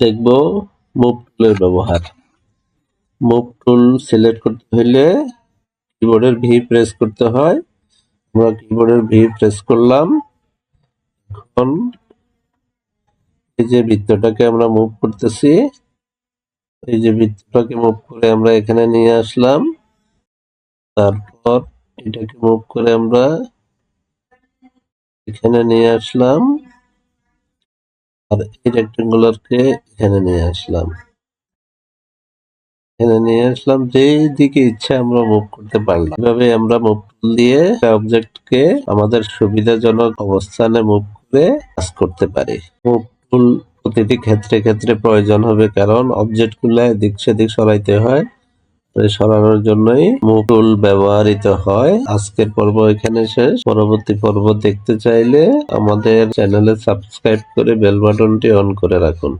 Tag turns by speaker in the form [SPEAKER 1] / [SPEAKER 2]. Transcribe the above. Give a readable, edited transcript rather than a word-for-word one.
[SPEAKER 1] দেখব মুভ টুলের ব্যবহার। মুভ টুল সিলেক্ট করতে হলে কিবোর্ডের ভি প্রেস করতে হয়। আমরা কিবোর্ডের ভি প্রেস করলাম। এখন এই যে বৃত্তটাকে আমরা মুভ করতেছি, এই যে বৃত্তটাকে মুভ করে আমরা এখানে নিয়ে আসলাম। তারপর এটাকে মুভ করে আমরা এখানে নিয়ে আসলাম, আর এই রেক্টেঙ্গুলারকে এখানে নিয়ে আসলাম। এখানে নিয়ে আসলাম, যেই দিকে ইচ্ছা আমরা মুভ করতে পারলাম। এভাবে আমরা মুভ টুল দিয়ে অবজেক্টকে আমাদের সুবিধাজনক অবস্থানে মুভ করে কাজ করতে পারি। মুভ টুল প্রতিটি ক্ষেত্রে ক্ষেত্রে প্রয়োজন হবে, কারণ অবজেক্টগুলো এদিক সেদিক সরাইতে হয়। সরানোর জন্যই মুভ টুল ব্যবহৃত হয়। আজকের পর্ব এখানে শেষ। পরবর্তী পর্ব দেখতে চাইলে আমাদের চ্যানেলে সাবস্ক্রাইব করে বেল বাটনটি অন করে রাখুন।